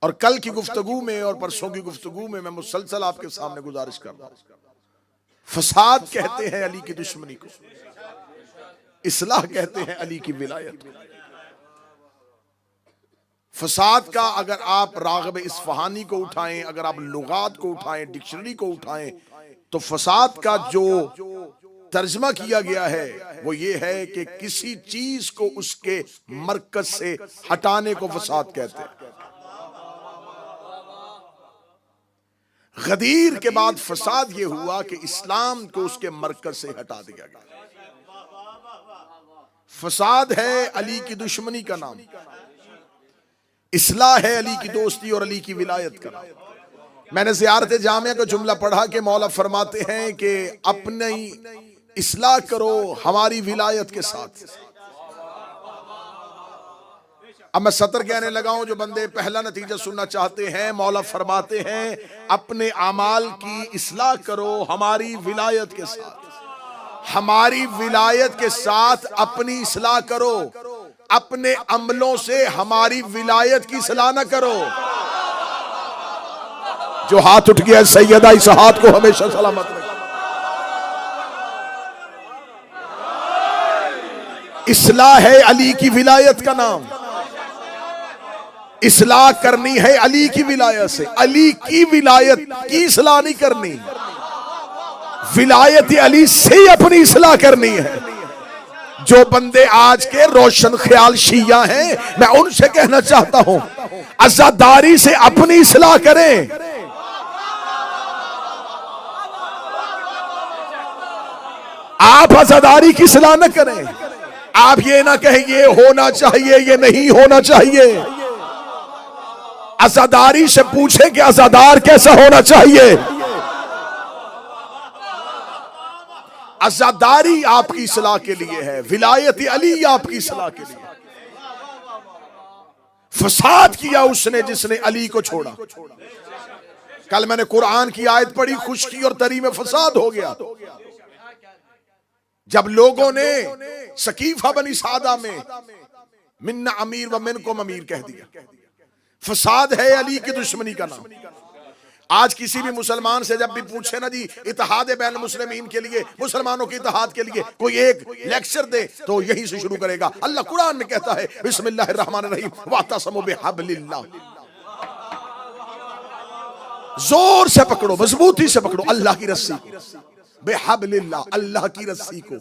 और कल की गुफ्तगू में और परसों की गुफ्तगू में मैं मुसलसल आपके सामने गुजारिश कर रहा हूं, फसाद कहते हैं अली की दुश्मनी को, इस्लाह कहते हैं अली की विलायत को। फसाद का अगर आप राग़िब इस्फहानी को उठाएं, अगर आप लुगात को उठाएं, डिक्शनरी को उठाएं, तो फसाद का जो तर्जमा किया गया है वो ये है कि किसी चीज को उसके मरकज से हटाने को फसाद कहते हैं। गदीर के बाद फसाद ये हुआ कि इस्लाम को उसके मरकज से हटा दिया गया। फसाद है अली की दुश्मनी का नाम, इस्लाह है अली की दोस्ती और अली की विलायत का नाम। मैंने ज़ियारत जामिया का जुमला पढ़ा कि मौला फरमाते हैं कि अपनी इस्लाह करो हमारी विलायत के साथ। अब मैं सतर कहने लगा हूं, जो बंदे पहला नतीजा सुनना चाहते हैं, मौला फरमाते हैं अपने आमाल की इस्लाह करो हमारी विलायत के साथ। हमारी विलायत के साथ अपनी इस्लाह करो, अपने अमलों से हमारी विलायत की इस्लाह न करो। जो हाथ उठ गया सैयदा, इस हाथ को हमेशा सलामत रखे। इस्लाह है अली की विलायत का नाम, इस्लाह करनी है अली की विलायत से। अली की विलायत की इस्लाह नहीं करनी, विलायत अली से अपनी इस्लाह करनी है। जो बंदे आज के रोशन ख्याल शिया हैं, मैं उनसे कहना चाहता हूं अज़ादारी से अपनी इस्लाह करें। आप अज़ादारी की इस्लाह न करें। आप ये ना कहें ये होना चाहिए, ये नहीं होना चाहिए। अज़ादारी से पूछे कि अज़ादार कैसा होना चाहिए। अज़ादारी आपकी इस्लाह के लिए है, विलायत अली आपकी इस्लाह के लिए। फसाद किया उसने जिसने अली को छोड़ा। कल मैंने कुरान की आयत पढ़ी, खुशकी और तरी में फसाद हो गया। जब लोगों ने सकीफा बनी सादा में मिन्ना अमीर व मिनकुम अमीर कह दिया, फसाद है अली की दुश्मनी का नाम। आज किसी भी मुसलमान से जब भी पूछे ना जी इत्तेहाद बैन मुस्लिमीन के लिए, मुसलमानों के इत्तेहाद के लिए कोई एक लेक्चर दे, तो यहीं से शुरू करेगा। अल्लाह कुरान में कहता है बिस्मिल्लाहिर्रहमानिर्रहीम वातसमू बिहब्लिल्लाह, जोर से पकड़ो, मजबूती से पकड़ो अल्लाह की रस्सी को, बेहब्लिल्लाह, अल्लाह की रस्सी को।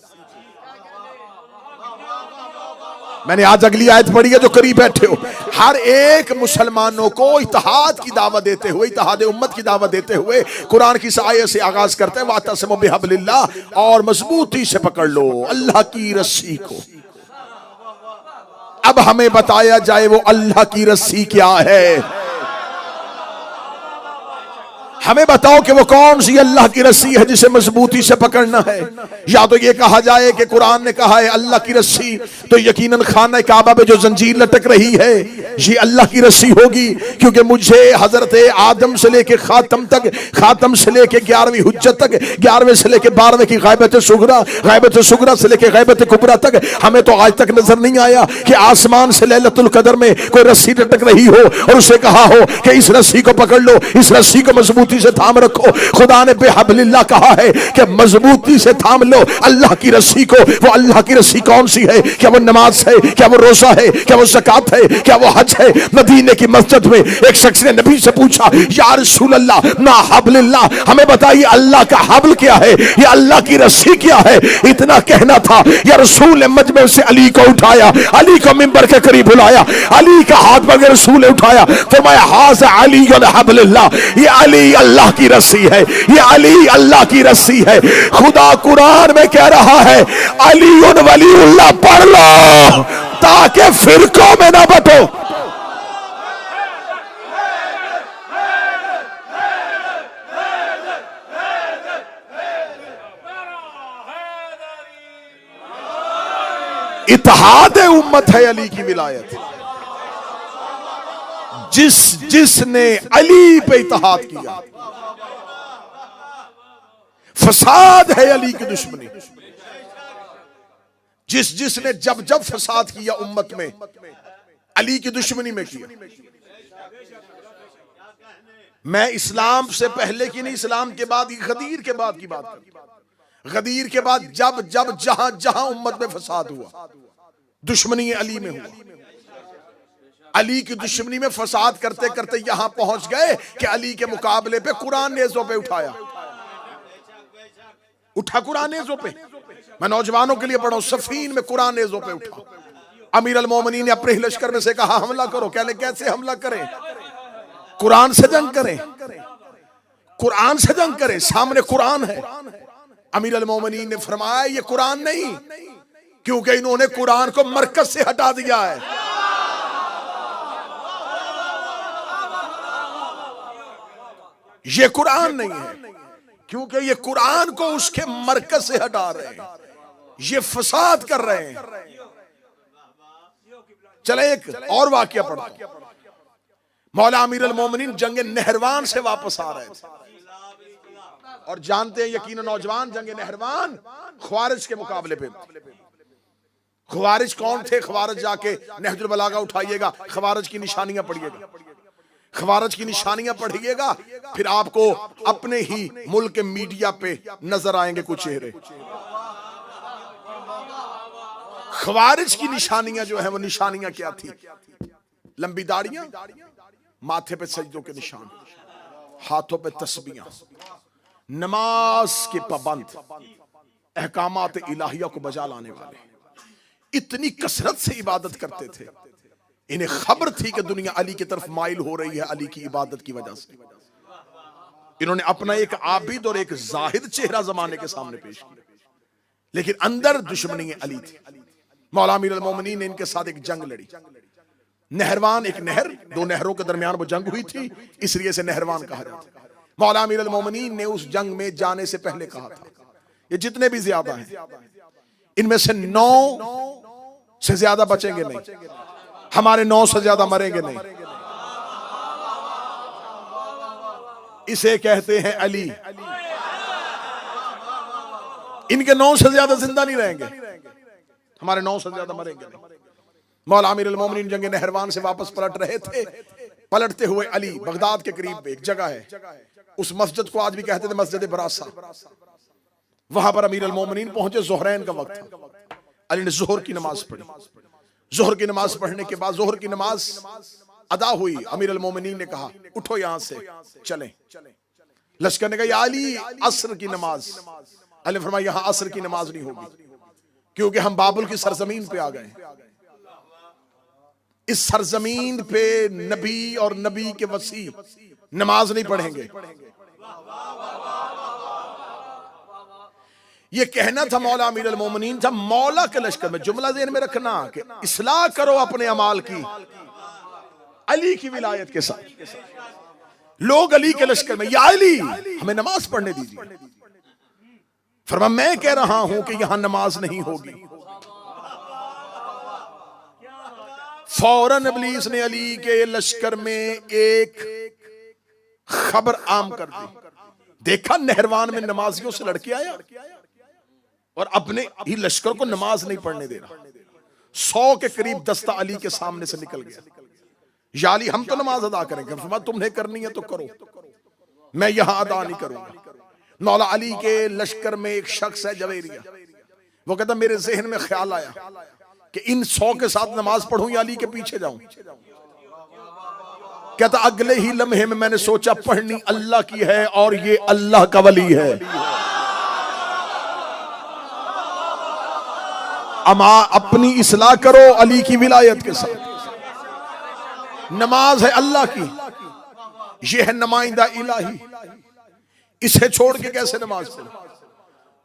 मैंने आज अगली आयत पढ़ी है, जो करीब बैठे हो, हर एक मुसलमानों को इत्तेहाद की दावत देते हुए, इत्तेहाद उम्मत की दावत देते हुए कुरान की आयत से आगाज करते हैं वातसिमू बिहब्लिल्लाह, और मजबूती से पकड़ लो अल्लाह की रस्सी को। अब हमें बताया जाए वो अल्लाह की रस्सी क्या है। हमें बताओ कि वो कौन सी अल्लाह की रस्सी है जिसे मजबूती से पकड़ना है। या तो ये कहा जाए कि कुरान ने कहा है अल्लाह की रस्सी, तो यकीनन खाना काबा में जो जंजीर लटक रही है ये अल्लाह की रस्सी होगी, क्योंकि मुझे हजरत आदम से लेके खातम तक, खातम से लेके 11वीं हुज्जत तक, 11वें से लेके 12वें की गैबत सुगरा, गैबत सुगरा से लेके गैबत कुबरा तक, हमें तो आज तक नजर नहीं आया कि आसमान से लैलतुल कदर में कोई रस्सी लटक रही हो और उसे कहा हो कि इस रस्सी को पकड़ लो, इस रस्सी को मजबूती से थाम रखो। खुदा ने बेहब्लिल्लाह कहा है कि मजबूती से थाम लो अल्लाह की रस्सी को। वो अल्लाह की रस्सी कौन सी है? क्या वो नमाज है? क्या वो रोजा है? क्या वो ज़कात है? क्या वो हज है? मदीने की मस्जिद में एक शख्स ने नबी से पूछा, या रसूल अल्लाह मा हब्लिल्लाह, हमें बताइए अल्लाह का हब्ल क्या है, ये अल्लाह की रस्सी क्या है। इतना कहना था, या रसूल ने मजमे से अली को उठाया, अली को मिंबर के करीब बुलाया, अली का हाथ पकड़ रसूल ने उठाया, फरमाया हाज़ा अली हब्लिल्लाह, ये अली अल्लाह की रस्सी है, ये अली अल्लाह की रस्सी है। खुदा कुरान में कह रहा है अली वलीउल्लाह पढ़ लो ताकि फिरकों में ना बटो। इत्तेहाद उम्मत है अली की विलायत। जिसने अली पे इत्तेहाद किया, फसाद है अली की दुश्मनी। जिसने जब फसाद किया उम्मत में, अली की दुश्मनी में किया। मैं इस्लाम से पहले की नहीं, इस्लाम के बाद, गदीर के बाद की बात करता। गदीर के बाद जब जब जहां जहां उम्मत में फसाद हुआ, दुश्मनी अली में हुआ, अली की दुश्मनी में फसाद करते करते यहां पहुंच गए कि अली के मुकाबले पे कुरान नेज़ों पे उठाया, उठा कुरान नेज़ों पे। मैं नौजवानों के लिए पढ़ा हूं, सफीन में कुरान नेज़ों पे उठा। अमीर अल मोमिनीन ने अपने लश्कर में से कहा हमला करो। कहने कैसे हमला करें? कुरान से जंग करें, कुरान से जंग करें, सामने कुरान है। अमीर अल मोमिनीन ने फरमाया ये कुरान नहीं, क्योंकि इन्होंने कुरान को मरकज से हटा दिया है। ये कुरान नहीं है, क्योंकि ये कुरान को उसके मरकज से हटा रहे हैं, ये फसाद कर रहे हैं। चले एक और वाकया पढ़ा। मौला अमीर अल मोमिनीन जंग नहरवान से वापस आ रहे थे, और जानते हैं यकीनन नौजवान, जंग नहरवान ख्वारिज के मुकाबले पे। ख्वारिज कौन थे? ख्वारिज जाके नहजुल बलागा उठाइएगा, ख्वारिज की निशानियां पढ़िएगा, ख्वारिज की निशानियां पढ़िएगा, फिर आपको अपने ही मुल्क के मीडिया पे नजर आएंगे कुछ चेहरे। ख्वारिज की निशानियां जो है वो निशानियां क्या थी? लंबी दाढ़ियां, माथे पे सजदों के निशान, हाथों पे तस्बीहां, नमाज के पाबंद, अहकामात इलाहिया को बजा लाने वाले, इतनी कसरत से इबादत करते थे। इन्हें खबर थी कि दुनिया अली की तरफ माइल हो रही है अली की इबादत की वजह से। इन्होंने अपना एक आबिद और एक जाहिद चेहरा जमाने के सामने पेश किया, लेकिन अंदर दुश्मनी अली थी। मौला अमीर अल मोमिनीन ने इनके साथ एक जंग लड़ी। नहरवान एक नहर, दो नहरों के दरमियान वो जंग हुई थी, इसलिए से नहरवान कहा जाता है। मौला अमीर अल मोमिनीन ने उस जंग में जाने से पहले कहा था ये जितने भी ज्यादा हैं इनमें से 9 से ज्यादा बचेंगे नहीं, हमारे 9 से ज्यादा मरेंगे नहीं। इसे कहते हैं अली। इनके 9 से ज्यादा जिंदा नहीं रहेंगे, हमारे 9 से ज्यादा मरेंगे नहीं। मौला अमीर अल मोमिनीन जंग नहरवान से वापस पलट रहे थे। पलटते हुए अली बगदाद के करीब एक जगह है, उस मस्जिद को आज भी कहते थे मस्जिद बरासा। वहां पर अमीर अल मोमिनीन पहुंचे, ज़ोहरैन का वक्त था। अली ने जोहर की नमाज पढ़ी। जोहर की नमाज पढ़ने के बाद जोहर की नमाज अदा हुई। अमीर अल मोमिनीन ने कहा उठो यहां से चलें। लश्कर ने कहा या अली असर की नमाज। अली ने फरमाया यहां असर की नमाज नहीं होगी, क्योंकि हम बाबुल की सरजमीन पे आ गए। इस सरजमीन पे नबी और नबी के वसी नमाज नहीं पढ़ेंगे। ये कहना था मौला अमीर अल मोमिनीन था। मौला के लश्कर में जुमला ज़हन में रखना कि इस्लाह करो अपने अमाल की अली की विलायत के साथ। लोग अली के लश्कर में या अली हमें नमाज पढ़ने दीजिए। फरमा मैं कह रहा हूं कि यहां नमाज नहीं होगी। फौरन इब्लीस ने अली के लश्कर में एक खबर आम कर दी। देखा नहरवान में नमाजियों से लड़के आया और अपने ही लश्कर को नमाज नहीं पढ़ने दे रहा। 100 के करीब दस्ता अली के सामने से निकल गया। या अली हम तो नमाज अदा करेंगे। फरमाया तुम्हें करनी है तो करो, मैं यहां अदा नहीं करूंगा। मौला अली के लश्कर में एक शख्स है जवेरिया। वो कहता मेरे जहन में ख्याल आया कि इन 100 के साथ नमाज पढ़ूं या अली के पीछे जाऊं। कहता अगले ही लम्हे में मैंने सोचा पढ़नी अल्लाह की है और ये अल्लाह का वली है। अमा अपनी इस्लाह करो अली की विलायत के साथ। नमाज है अल्लाह की, ये है नुमाइंदा इलाही, इसे छोड़ के कैसे नमाज पढ़ो।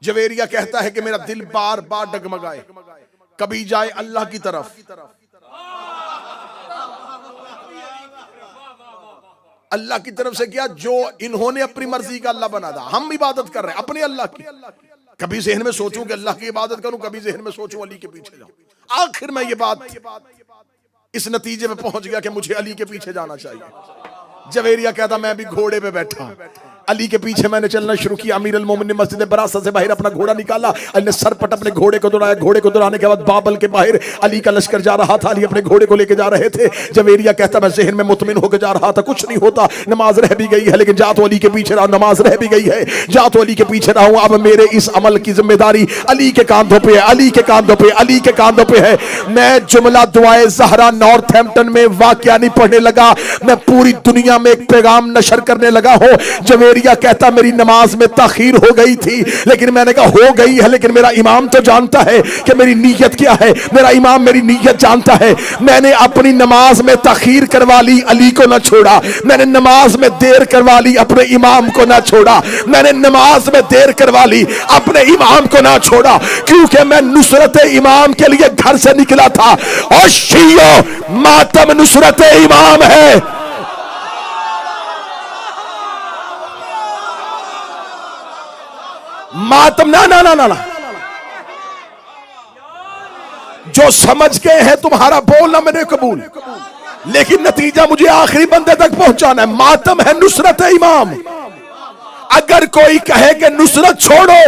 जवेरिया कहता है कि मेरा दिल बार बार डगमगाए, कभी जाए अल्लाह की तरफ, अल्लाह की तरफ से क्या जो इन्होंने अपनी मर्जी का अल्लाह बना था। हम इबादत कर रहे हैं अपने अल्लाह की। कभी जहन में सोचूं कि अल्लाह की इबादत करूं, कभी जहन में सोचूं अली के पीछे जाऊं। आखिर में ये बात इस नतीजे में पहुंच गया कि मुझे अली के पीछे जाना चाहिए। जवेरिया कहता मैं भी घोड़े पे बैठा, अली के पीछे मैंने चलना शुरू किया। अमीर अल मोमिन ने मस्जिद बरासा से बाहर अपना घोड़ा निकाला। अली ने सरपट अपने घोड़े को दौड़ाया। घोड़े को दौड़ाने के बाद बाबल के बाहर अली का लश्कर जा रहा था। अली अपने घोड़े को लेके जा रहे थे। जवेरिया कहता मैं ज़हन में मुतमिन होकर जा रहा था, कुछ नहीं होता, नमाज रह भी गई है, लेकिन जा तो अली के पीछे रहा, नमाज रह भी गई है, जा तो अली के पीछे रहा हूं। अब मेरे इस अमल की जिम्मेदारी अली के कांधों पे है, अली के कांधों पे, अली के कांधों पे है। मैं जुमला दुआए ज़हरा नॉर्थहैम्पटन में वाकया नहीं पढ़ने लगा, मैं पूरी दुनिया में एक पैगाम नशर करने लगा हूं। जवेरिया कहता मेरी नमाज में ताखीर हो गई थी, लेकिन मैंने कहा हो गई है, लेकिन मेरा इमाम तो जानता है कि मेरी नीयत क्या है, मेरा इमाम मेरी नीयत जानता है। मैंने अपनी नमाज में ताखीर करवा ली, अली को ना छोड़ा। मैंने नमाज में देर करवा ली, अपने इमाम को ना छोड़ा। मैंने नमाज में देर करवा ली, अपने इमाम को ना छोड़ा, क्योंकि मैं नुसरत इमाम के लिए घर से निकला था। और शियो मातम नुसरत इमाम है। मातम ना ना ना ना ना, जो समझ गए हैं तुम्हारा बोलना मैंने कबूल, लेकिन नतीजा मुझे आखिरी बंदे तक पहुंचाना है। मातम है नुसरत इमाम। अगर कोई कहे कि नुसरत छोड़ो,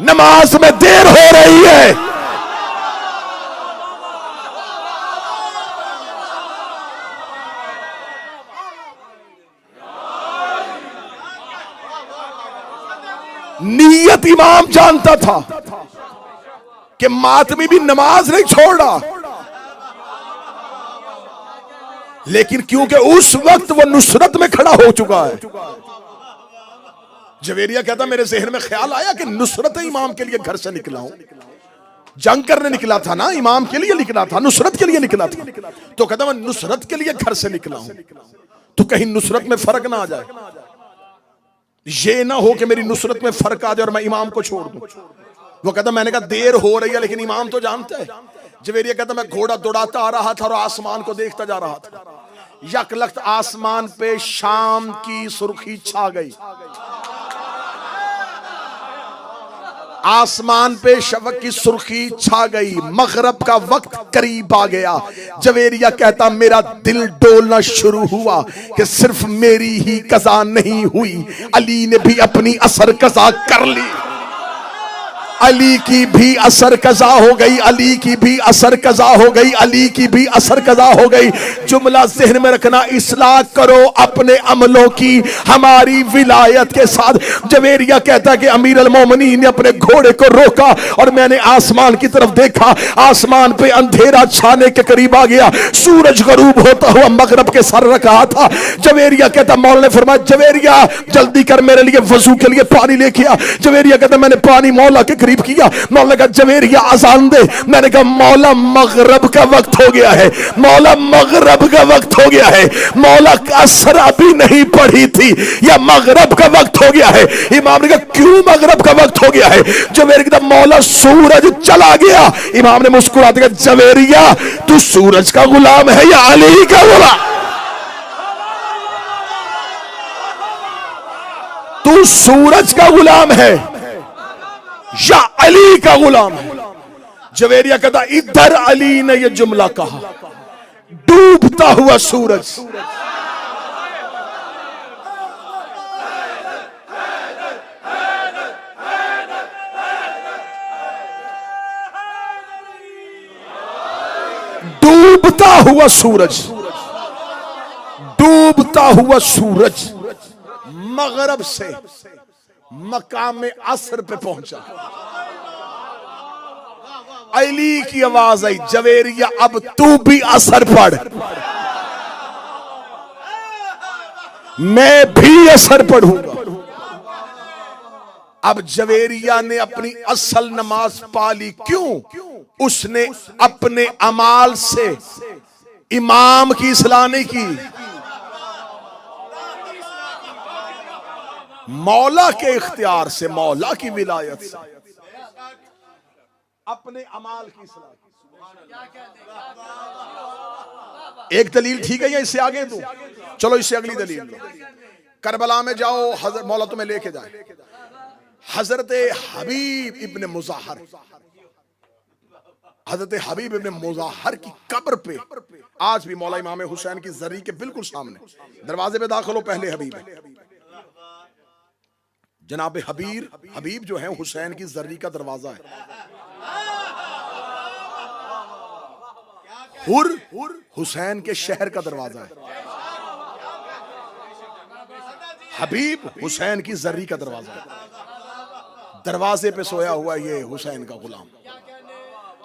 नमाज में देर हो रही है, नीयत इमाम जानता था कि मातमी भी नमाज नहीं छोड़ रहा, लेकिन क्योंकि उस वक्त वो नुसरत में खड़ा हो चुका है। जवेरिया कहता मेरे ज़हन में ख्याल आया कि नुसरत इमाम के लिए घर से निकला हूं, जंग करने निकला था ना, इमाम के लिए निकला था, नुसरत के लिए निकला था। तो कहता मैं नुसरत के लिए घर से निकला हूं, तो कहीं नुसरत में फर्क ना आ जाए, ये ना हो कि मेरी नुसरत में फर्क आ जाए और मैं इमाम को छोड़ दूं। वो कहता मैंने कहा देर हो रही है, लेकिन इमाम तो जानता है। जवेरिया कहता मैं घोड़ा दौड़ाता आ रहा था और आसमान को देखता जा रहा था। यकलख्त आसमान पे शाम की सुर्खी छा गई, आसमान पे शफक की सुर्खी छा गई, मगरब का वक्त करीब आ गया। जवेरिया कहता मेरा दिल डोलना शुरू हुआ कि सिर्फ मेरी ही कज़ा नहीं हुई, अली ने भी अपनी असर कज़ा कर ली। अली की भी असर कज़ा हो गई, अली की भी असर कज़ा हो गई, अली की भी असर कज़ा हो गई। जुमला ज़हन में रखना, इस्लाह करो अपने अमलों की हमारी विलायत के साथ। जवेरिया कहता कि अमीर अल मोमिनीन ने अपने घोड़े को रोका और मैंने आसमान की तरफ देखा। आसमान पे अंधेरा छाने के करीब आ गया, सूरज गरूब होता हुआ मगरब के सर रखा था। जवेरिया कहता मौला ने फरमाया जवेरिया जल्दी कर मेरे लिए वजू के लिए पानी लेके आ। जवेरिया कहता मैंने पानी मौला के किया। मौला का जवेरिया अजान दे। मैंने कहा मौला मगरब का वक्त हो गया है, मौला मगरब का वक्त हो गया है, मौला का असर अभी नहीं पड़ी थी या मगरब का वक्त हो गया है। इमाम ने कहा क्यों मगरब का वक्त हो गया है? जवेरिया कहता मौला सूरज चला गया। इमाम ने मुस्कुराते कहा जवेरिया तू सूरज का गुलाम है या अली का गुलाम? तू सूरज का गुलाम है या अली का गुलाम है? जवेरिया कहता इधर अली ने यह जुमला कहा, डूबता हुआ सूरज। डूबता हुआ सूरज, डूबता हुआ सूरज मगरब से मकाम असर पे पहुंचा। अली की आवाज आई जवेरिया अब तू भी असर पढ़। मैं भी असर पढ़ूंगा। अब जवेरिया ने अपनी असल नमाज पा ली। क्यों? उसने अपने अमाल से इमाम की इस्लाह नहीं की, मौला के इख्तियार से, मौला की विलायत से अपने अमाल की इस्लाह। एक दलील ठीक है या इससे आगे दूं? चलो इससे अगली दलील लो। करबला में जाओ, हजरत मौला तुम्हें लेके जाए। हजरत हबीब इब्ने मुज़ाहर, हजरत हबीब इब्ने मुज़ाहर की कब्र पे आज भी मौला इमाम हुसैन की जरी के बिल्कुल सामने दरवाजे पे दाखिल हो, पहले हबीब है। जनाब हबीब जो है हुसैन की जर्री का दरवाजा है। हुर हुसैन के शहर का दरवाजा है। हबीब हुसैन की जर्री का दरवाजा है। दरवाजे पे सोया हुआ ये हुसैन का गुलाम।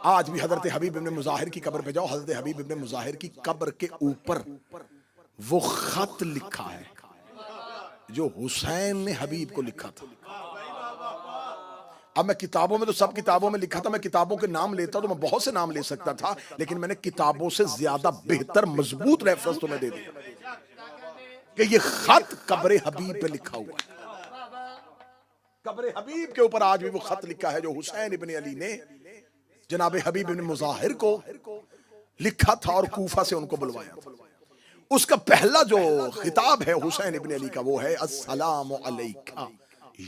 आज भी हजरत हबीब इब्ने मुजाहिर की कब्र पे जाओ, हजरत हबीब इब्ने मुजाहिर की कब्र के ऊपर वो खत लिखा है जो हुसैन ने हबीब को लिखा था। अब मैं किताबों में तो सब किताबों में लिखा था, मैं किताबों के नाम लेता तो मैं बहुत से नाम ले सकता था, लेकिन मैंने किताबों से ज्यादा बेहतर मजबूत रेफरेंस तुम्हें दे दिया कि ये खत कब्र हबीब पे लिखा हुआ है। कब्र हबीब के ऊपर आज भी वो खत लिखा है जो हुसैन इब्ने अली ने जनाब हबीब इब्ने मुजाहिर को लिखा था और कूफा से उनको बुलवाया था। उसका पहला जो खिताब है हुसैन इब्ने अली का वो है अस्सलामु अलैका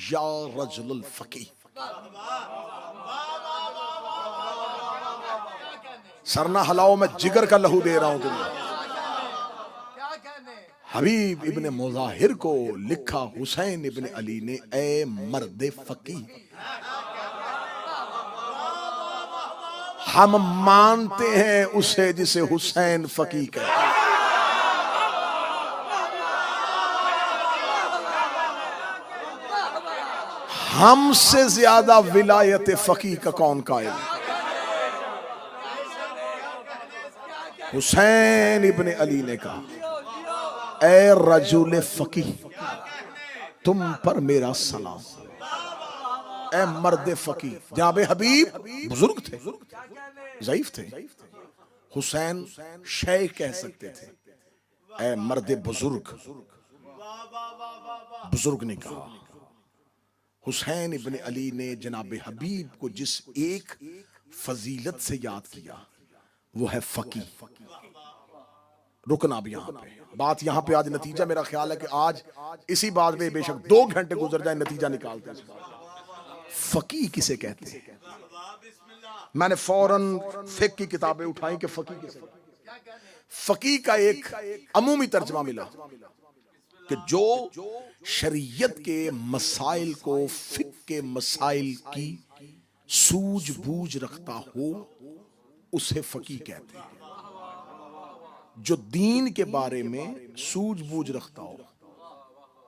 या रजुलुल फकीह। सरना हलाओ, मैं जिगर का लहू दे रहा हूं तुम्हें। हबीब इब्ने मुजाहिर को लिखा हुसैन इब्ने अली ने, ए मर्द फकीह, हम मानते हैं उसे जिसे हुसैन फकीह कहते हैं। हमसे ज्यादा विलायत फकीह का कौन कायल है? हुसैन इब्ने अली ने कहा, ए रजूल फकीह, तुम पर मेरा सलाम। ए मर्द फकीह, जनाब हबीब बुजुर्ग थे, ज़ईफ थे, हुसैन शेख कह सकते थे। ए मर्द बुजुर्ग, बुजुर्ग ने कहा। हुसैन इब्ने अली ने जनाब हबीब को जिस एक फजीलत से याद किया वो है फकीह। रुकना अब यहां पे, बात यहां पे आज नतीजा मेरा ख्याल है कि आज इसी बात पे बेशक 2 घंटे गुजर जाए, नतीजा निकालते हैं। फकीह किसे कहते हैं? मैंने फौरन फिक़्ह की किताबें उठाई कि फकीह किसे कहते हैं। फकीह का एक अमूमी तर्जमा मिला कि जो शरीयत के मसाइल को फिक़्ह के मसाइल की सूझबूझ रखता हो उसे फकीह कहते हैं। जो दीन के बारे में सूझबूझ रखता हो,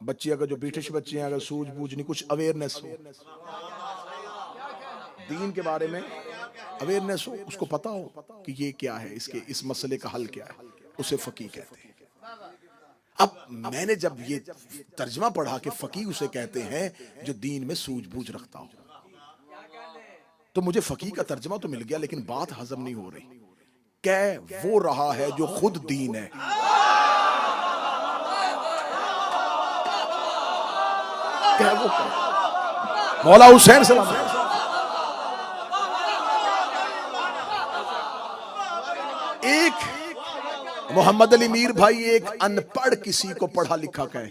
बच्चे अगर जो ब्रिटिश बच्चे हैं अगर सूझबूझ नहीं, कुछ अवेयरनेस हो, दीन के बारे में अवेयरनेस हो, उसको पता हो कि ये क्या है, इसके इस मसले का हल क्या है, उसे फकीह कहते हैं। अब मैंने जब ये तर्जमा पढ़ा कि फकीह उसे कहते हैं जो दीन में सूझबूझ रखता हो, तो मुझे फकीह का तर्जमा तो मिल गया, लेकिन बात हजम नहीं हो रही। क्या वो रहा है जो खुद दीन है? क्या वो मौला हुसैन सलाम एक मोहम्मद अली मीर भाई एक अनपढ़ किसी को पढ़ा लिखा कहे,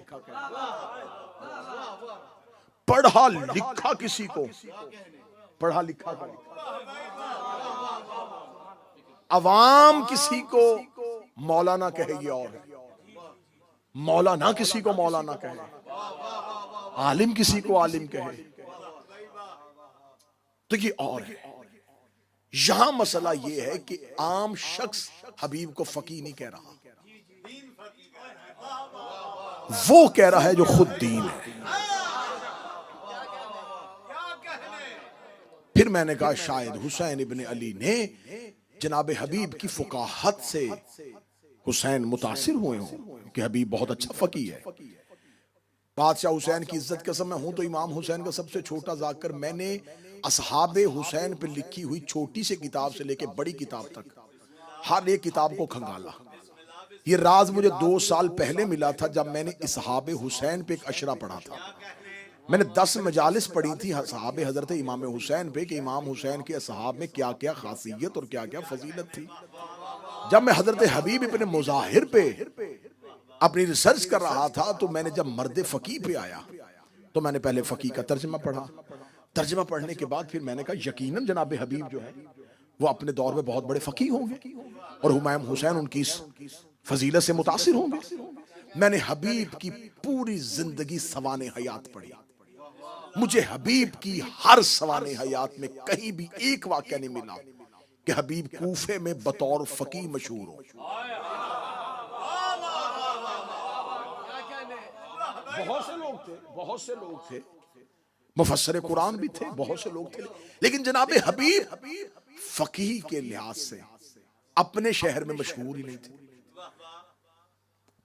पढ़ा लिखा किसी को पढ़ा लिखा कहे, अवाम किसी को मौलाना कहे, ये और है। मौलाना किसी को मौलाना कहे, आलिम किसी को आलिम कहे, तो ये और है। यहां मसला ये है कि आम शख्स हबीब को फकीह नहीं कह रहा, वो कह रहा है जो खुद दीन है। फिर मैंने कहा शायद हुसैन इब्ने अली ने जनाब हबीब की फुकाहत से हुसैन मुतासिर हुए हों कि हबीब बहुत अच्छा फकीह है। बादशाह हुसैन की इज्जत कसम, मैं हूं तो इमाम हुसैन का सबसे छोटा जाकर, मैंने असहाबे हुसैन पे लिखी हुई छोटी सी किताब से लेके बड़ी किताब तक हर एक किताब को खंगाला। ये राज मुझे 2 साल पहले मिला था जब मैंने असहाबे हुसैन पे एक अशरा पढ़ा था। मैंने 10 मजालिस पढ़ी थी असहाबे हजरत इमाम हुसैन पे कि इमाम हुसैन के असहाब में क्या क्या खासियत और क्या क्या फजीलत थी। जब मैं हजरत हबीब इब्ने मुजाहिर पे अपनी रिसर्च कर रहा था तो मैंने जब मर्द फकीह पे आया तो मैंने पहले फकीह का तर्जमा पढ़ा। तर्जमा पढ़ने के बाद फिर मैंने कहा यकीनन जनाब हबीब जो है वो अपने दौर में बहुत बड़े फकीह होंगे और हुमायूं हुसैन उनकी इस फजीलत से मुतासिर होंगे। मैंने हबीब की पूरी जिंदगी सवाने हयात पढ़ी, मुझे हबीब की हर सवाने हयात में कहीं भी एक वाक्य नहीं मिला कि हबीब कूफे में बतौर फकीह मशहूर हो। बहुत से लोग थे, मुफस्सिर कुरान भी थे, बहुत से लोग थे, लेकिन जनाब हबीब फकीह के लिहाज से अपने शहर में मशहूर ही नहीं थे।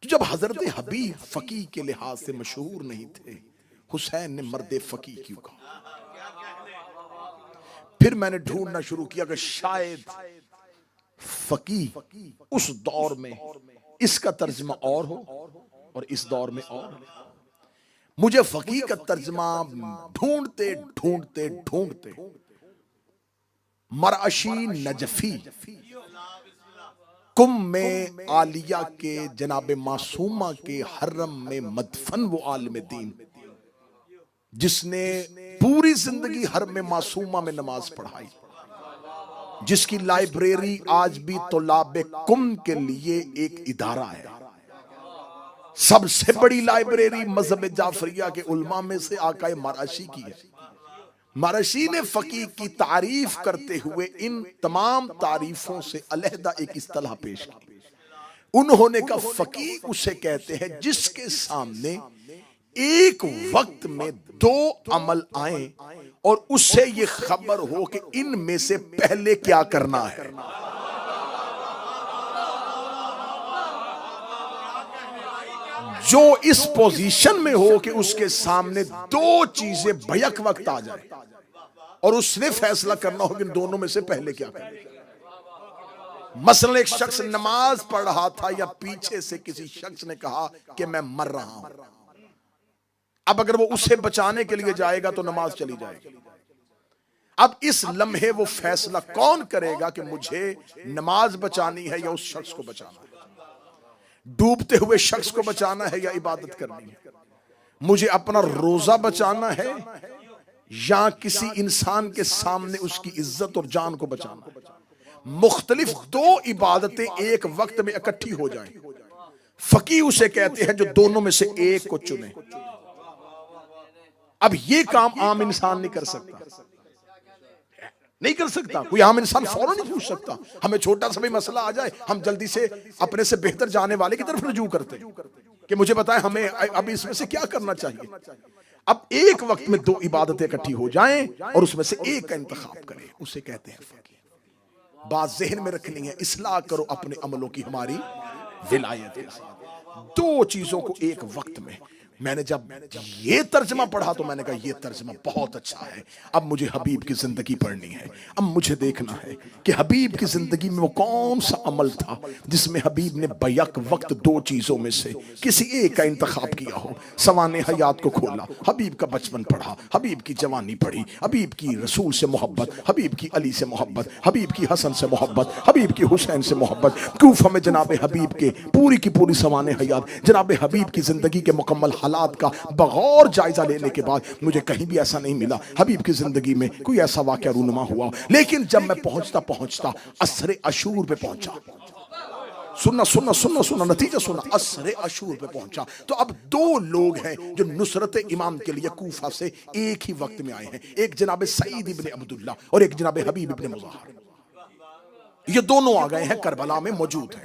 तो जब हजरत हबीब फकीह के लिहाज से मशहूर नहीं थे, हुसैन ने मर्द फकीह क्यों कहा? फिर मैंने ढूंढना शुरू किया कि शायद फकीह उस दौर में इसका तर्जमा और हो और इस दौर में और हो। मुझे फकीह का तर्जमा ढूंढते ढूंढते ढूंढते मरअशी नजफी कुम में आलिया के जनाब मासूमा के हर्रम में मदफन वो आलिम दीन जिसने पूरी जिंदगी हर्रम मासूमा में नमाज पढ़ाई, जिसकी लाइब्रेरी आज भी तौलाबे कुम के लिए एक इदारा है। सबसे बड़ी लाइब्रेरी मजहब जाफरिया के उलमा में से आकाए मरअशी की है। मरअशी ने फकीह की तारीफ करते हुए इन तमाम तारीफों से अलहदा एक इस्तिलाह पेश की। उन्होंने कहा फकीह उसे कहते हैं जिसके सामने एक वक्त में दो अमल आए और उससे ये खबर हो कि इनमें से पहले क्या करना है। जो इस पोजीशन में हो कि उसके सामने दो चीजें बैक वक्त आ जाए और उसने फैसला करना हो कि दोनों में से पहले क्या करेगा। मसलन एक शख्स नमाज पढ़ रहा था या पीछे से किसी शख्स ने कहा कि मैं मर रहा हूं। अब अगर वो उसे बचाने के लिए जाएगा तो नमाज चली जाएगी। अब इस लम्हे वो फैसला कौन करेगा कि मुझे नमाज बचानी है या उस शख्स को बचाना है, डूबते हुए शख्स को बचाना है या इबादत करनी है, मुझे अपना रोजा बचाना है या किसी इंसान के सामने उसकी इज्जत और जान को बचाना है। मुख्तलिफ दो इबादतें एक वक्त में इकट्ठी हो जाएं, फकीह उसे कहते हैं जो दोनों में से एक को चुने। अब ये काम आम इंसान नहीं कर सकता, नहीं कर सकता। कोई आम इंसान फौरन नहीं पूछ सकता। हमें छोटा सा भी मसला आ जाए हम जल्दी से अपने से बेहतर जाने वाले की तरफ रुजू करते हैं कि मुझे बताएं हमें अब इसमें से क्या करना चाहिए। अब एक वक्त में दो इबादतें इकट्ठी हो जाएं और उसमें से एक का इंतखाब करें, उसे कहते हैं फकीह। बात ज़हन में रखनी है, इस्लाह करो अपने अमलों की हमारी विलायत। दो चीजों को एक वक्त में। मैंने जब ये तर्जमा पढ़ा तो मैंने कहा ये तर्जमा बहुत अच्छा है। अब मुझे हबीब की जिंदगी पढ़नी है। अब मुझे देखना है कि हबीब की जिंदगी में वो कौन सा अमल था जिसमें हबीब ने बैक वक्त दो चीजों में से किसी एक का इंतखाब किया हो। सवाने हयात को खोला, हबीब का बचपन पढ़ा, हबीब की जवानी पढ़ी, हबीब की रसूल से मोहब्बत, हबीब की अली से मोहब्बत, हबीब की हसन से मोहब्बत, हबीब की हुसैन से मोहब्बत, कूफा में जनाब हबीब के पूरी की पूरी सवाने हयात, जनाब हबीब की जिंदगी के मुकम्मल हालात का बगौर जायजा लेने के बाद मुझे कहीं भी ऐसा नहीं मिला हबीब की जिंदगी में कोई ऐसा वाकया रूनुमा हुआ। लेकिन जब मैं पहुंचता पहुंचता असरे अशूर पे पहुंचा, सुनना सुनना सुनना सुनना नतीजा सुनना, असरे अशूर पे पहुंचा तो अब दो लोग हैं जो नुसरत इमाम के लिए कूफा से एक ही वक्त में आए हैं। एक जनाब सईद इब्ने अब्दुल्ला और एक जनाब हबीब इब्ने मुज़ाहर। ये दोनों आ गए हैं, करबला में मौजूद हैं।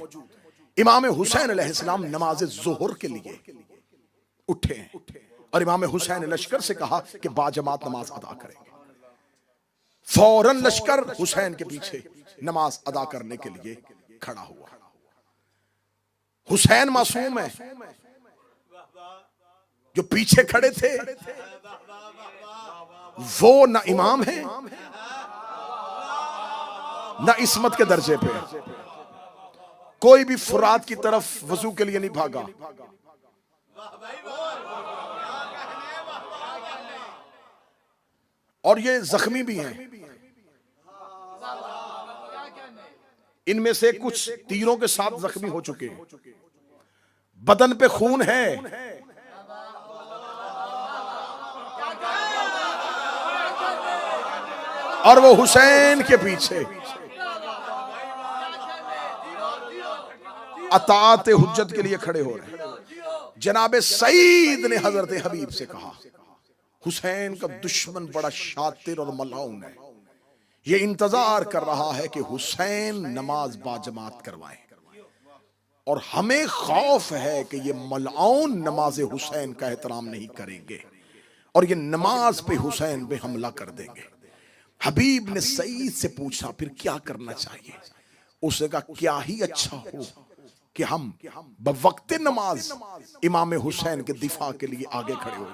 इमाम हुसैन अलैहिस्सलाम नमाज ज़ोहर के लिए उठे और इमाम हुसैन ने लश्कर से कहा कि बाजमात नमाज अदा करेंगे। फौरन लश्कर हुसैन के पीछे नमाज अदा करने के लिए खड़ा हुआ। हुसैन मासूम है, जो पीछे खड़े थे वो ना इमाम है ना इस्मत के दर्जे पे। कोई भी फुरात की तरफ वजू के लिए नहीं भागा। और ये जख्मी भी हैं, इनमें से कुछ तीरों के साथ जख्मी हो चुके हैं, बदन पे खून है। और वो हुसैन के पीछे अताअत हुज्जत के लिए खड़े हो रहे हैं। जनाब सईद ने हजरत हबीब से कहा, हुसैन का दुश्मन बड़ा शातिर और मलाउन है। ये इंतजार कर रहा है कि हुसैन नमाज बाजमात करवाएं, और हमें खौफ है कि ये मलाउन नमाज हुसैन का एहतराम नहीं करेंगे और ये नमाज पे हुसैन पे हमला कर देंगे। हबीब ने सईद से पूछा फिर क्या करना चाहिए? उसने कहा क्या ही अच्छा हो कि हम बवक्ते नमाज इमाम हुसैन के दिफा के लिए आगे खड़े हो।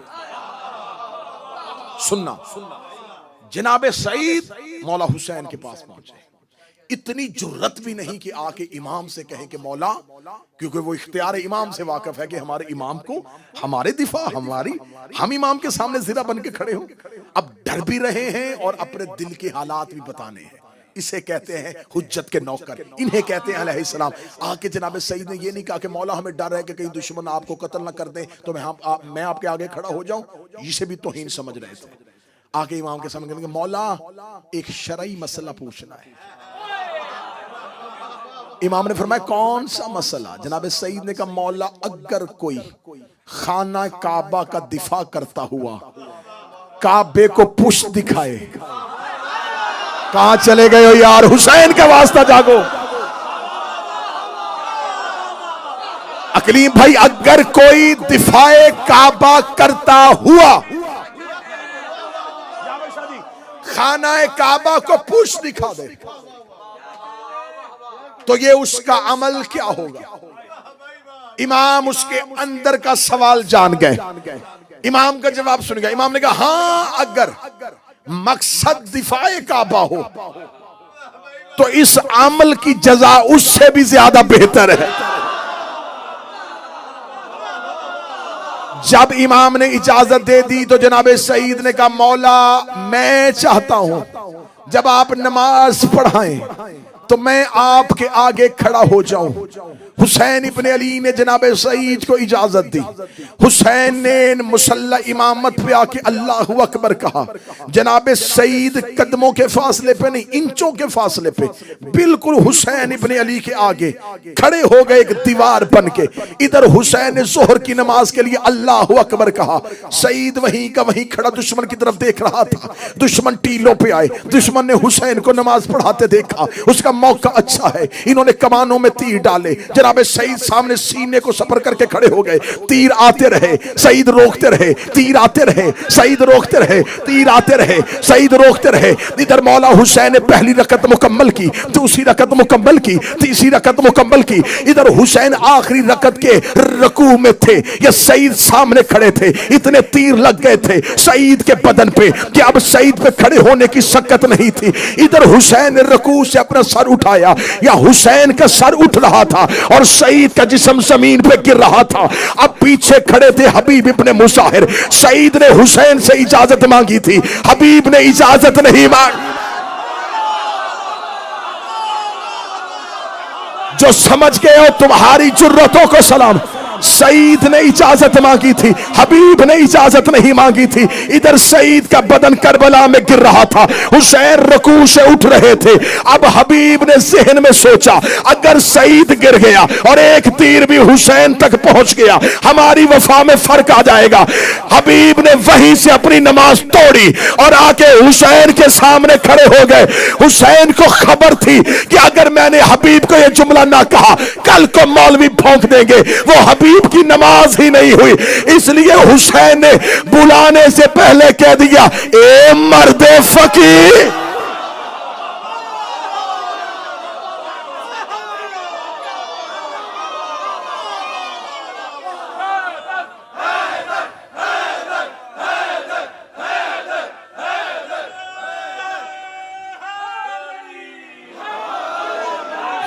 सुनना, जनाबे सईद मौला हुसैन के पास पहुंचे। इतनी जुर्रत भी नहीं कि आके इमाम से कहें कि मौला, क्योंकि वो इख्तियार इमाम से वाकिफ है कि हमारे इमाम को हमारे दिफा हम इमाम के सामने जिरा बन के खड़े हो। अब डर भी रहे हैं और अपने दिल के हालात भी बताने हैं। इसे कहते हैं हुज्जत के नौकर, इन्हें कहते हैं अलैहिस्सलाम। आके जनाब सईद ने ये नहीं कहा कि मौला हमें डर है कि कहीं दुश्मन आपको कत्ल ना कर दे तो मैं आपके आगे खड़ा हो जाऊं। इसे भी तौहीन समझ रहे थे। आके इमाम के सामने कहेंगे मौला एक शरई मसला पूछना है। इमाम ने फरमाया कौन सा मसला? जनाब सईद ने कहा मौला अगर कोई खाना काबा का दिफा करता हुआ काबे को पुष्ट दिखाए। कहां चले गए हो यार? हुसैन का वास्ता जागो। अकलीम भाई, अगर कोई दिफाए काबा करता हुआ खाना काबा को पुष्ट दिखा दे तो ये उसका अमल क्या होगा? इमाम उसके अंदर का सवाल जान गए। इमाम का जवाब सुन गया। इमाम ने कहा हां, अगर मकसद दिफाए काबा हो तो इस अमल की जजा उससे भी ज्यादा बेहतर है। जब इमाम ने इजाजत दे दी तो जनाबे सईद ने कहा मौला मैं चाहता हूं जब आप नमाज पढ़ाएं तो मैं आपके आगे खड़ा हो जाऊं। हुसैन इब्ने अली ने जनाबे सईद को इजाजत दी। हुसैन ने मुसल्ला इमामत पे आके अल्लाहु अकबर कहा। जनाबे सईद कदमों के फासले पे नहीं, इंचों के फासले पे बिल्कुल हुसैन इब्ने अली के आगे खड़े हो गए एक दीवार बन के। इधर हुसैन ने जोहर की नमाज के लिए अल्लाहु अकबर कहा। सईद वहीं का वहीं खड़ा दुश्मन की तरफ देख रहा था। दुश्मन टीलों पे आए। दुश्मन ने हुसैन को नमाज पढ़ाते देखा। उसका मौका अच्छा है, इन्होंने कमानों में तीर डाले। जनाबे सईद सामने सीने को सपर करके खड़े हो गए। तीर आते रहे, सईद रोकते रहे। तीर आते रहे, सईद रोकते रहे। तीर आते रहे, सईद रोकते रहे। इधर मौला हुसैन ने पहली रकत मुकम्मल की, दूसरी रकत मुकम्मल की, तीसरी रकत मुकम्मल की। इधर हुसैन आखिरी रकत के रुकू में थे। ये सईद सामने खड़े थे। इतने तीर लग गए थे सईद के बदन पे कि अब सईद पे खड़े होने की शक्कत नहीं थी। इधर हुसैन ने रुकू से अपना सर उठाया, या हुसैन का सर उठ रहा था और सईद का जिस्म जमीन पे गिर रहा था। अब पीछे खड़े थे हबीब इब्ने मुसाहिर। सईद ने हुसैन से इजाजत मांगी थी, हबीब ने इजाजत नहीं मांगी। जो समझ गए हो तुम्हारी जुर्रतों को सलाम। सईद ने इजाजत मांगी थी, हबीब ने इजाजत नहीं मांगी थी। इधर सईद का बदन करबला में गिर रहा था, हुसैन रुकू से उठ रहे थे। अब हबीब ने ज़हन में सोचा अगर सईद गिर गया और एक तीर भी हुसैन तक पहुंच गया हमारी वफा में फर्क आ जाएगा। हबीब ने वहीं से अपनी नमाज तोड़ी और आके हुसैन के सामने खड़े हो गए। हुसैन को खबर थी कि अगर मैंने हबीब को यह जुमला ना कहा कल को मौलवी भौंक देंगे। वो हबीब की नमाज ही नहीं हुई, इसलिए हुसैन ने बुलाने से पहले कह दिया ए मर्दे फकीर।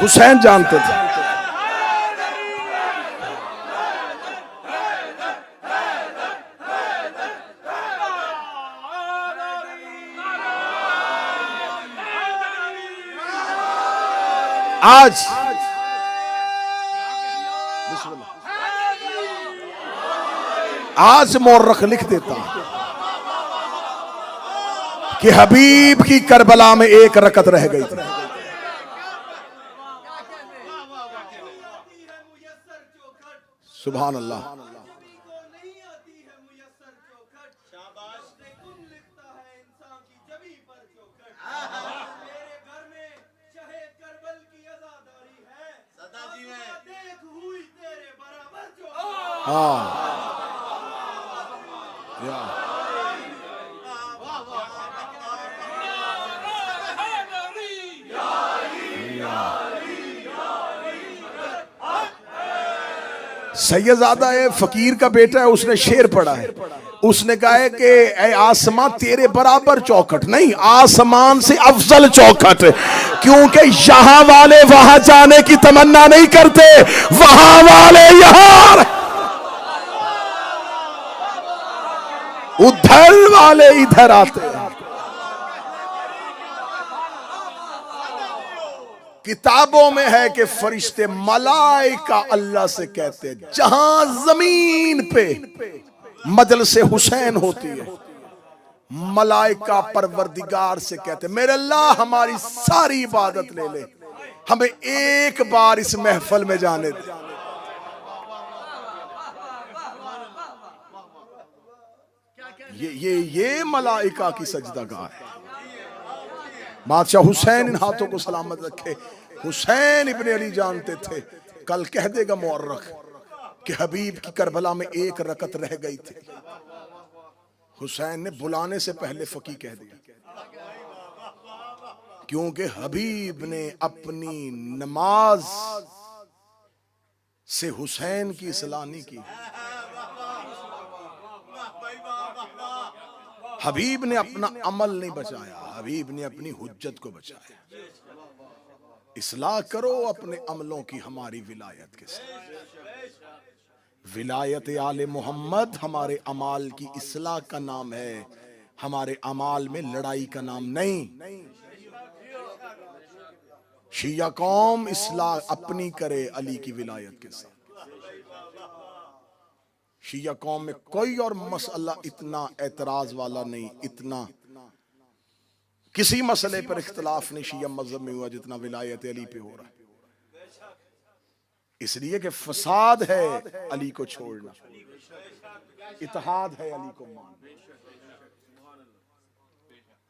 हुसैन जानते थे आज मौरख लिख देता कि हबीब की करबला में एक रकत रह गई थी। सुभान अल्लाह। हाँ या सैयदजादा है, फकीर का बेटा है, उसने शेर पढ़ा है। उसने कहा है कि ऐ आसमां तेरे बराबर चौखट नहीं, आसमान से अफजल चौखट, क्योंकि यहां वाले वहां जाने की तमन्ना नहीं करते, वहां वाले यहां, उधर वाले इधर आते हैं। किताबों में है कि फरिश्ते मलाइका अल्लाह से कहते हैं, जहां जमीन पे मजलिस हुसैन होती है, मलाइका परवरदिगार से कहते, मेरे अल्लाह हमारी सारी इबादत ले ले, हमें एक बार इस महफिल में जाने दे। ये मलाइका की सजदागार है। बादशाह हुसैन इन हाथों को सलामत रखे। हुसैन इब्ने अली जानते थे, कल कह देगा मुअर्रख कि हबीब की करबला में एक रकत रह गई थी। हुसैन ने बुलाने से पहले फकी कह दिया, क्योंकि हबीब ने अपनी नमाज से हुसैन की इस्लाह नहीं की। हबीब ने अपना अमल नहीं बचाया, हबीब ने अपनी हुज्जत को बचाया। इस्लाह करो अपने अमलों की हमारी विलायत के साथ। विलायत आले मोहम्मद हमारे अमाल की इस्लाह का नाम है, हमारे अमाल में लड़ाई का नाम नहीं। शिया कौम इस्लाह अपनी करे अली की विलायत के साथ। शिया कौम में कोई और मसला इतना एतराज वाला नहीं, इतना किसी मसले पर इख्तलाफ नहीं शिया मजहब में हुआ जितना विलायत अली पे हो रहा है। इसलिए कि फसाद है अली को छोड़ना, इत्तेहाद है अली को मानना।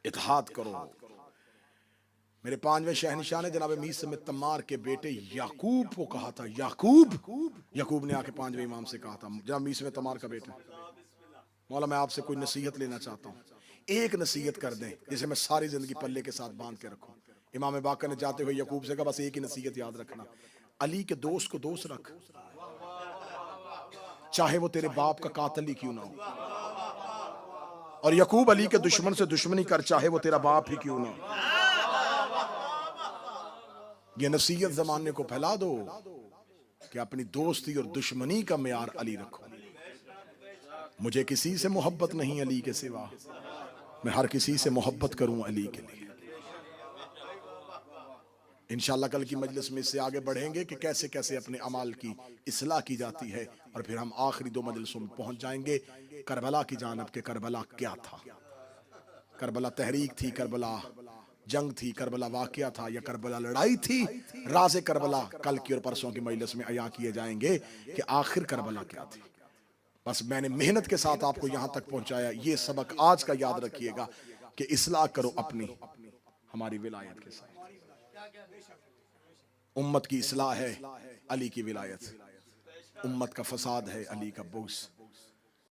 इत्तेहाद करो। मेरे पांचवें शहनशाह ने जनाब मीर समेत तमार के बेटे याकूब को कहा था, याकूब ने आके पांचवें इमाम से कहा था, जनाब मीर समेत तमार का बेटा, मौला मैं आपसे कोई नसीहत लेना चाहता हूँ, एक नसीहत कर दें जिसे मैं सारी जिंदगी पल्ले के साथ बांध के रखूं। इमाम बाकर ने जाते हुए याकूब से कहा, बस एक ही नसीहत याद रखना, अली के दोस्त को दोस्त रख, चाहे वो तेरे बाप का कातिल ही क्यों ना हो। और याकूब अली के दुश्मन से दुश्मनी कर, चाहे वो तेरा बाप ही क्यों ना हो। ये नसीहत जमाने को फैला दो कि अपनी दोस्ती और दुश्मनी का मेयार अली रखो। मुझे किसी से मोहब्बत नहीं अली के सिवा, मैं हर किसी से मोहब्बत करूं अली के लिए। इंशाअल्लाह कल की मजलिस में इससे आगे बढ़ेंगे कि कैसे कैसे अपने अमाल की इस्लाह की जाती है, और फिर हम आखिरी दो मजलिसों में पहुंच जाएंगे करबला की जानब के। करबला क्या था? करबला तहरीक थी, करबला जंग थी, करबला वाकया था, या करबला लड़ाई थी? राज़े करबला कल की और परसों की मजलिस में अया किए जाएंगे कि आखिर करबला क्या थी। बस मैंने मेहनत के साथ आपको यहां तक पहुंचाया। ये सबक आज का याद रखिएगा कि इस्लाह करो अपनी, हमारी विलायत के साथ। उम्मत की इस्लाह है अली की विलायत, उम्मत का फसाद है अली का बुग़्ज़।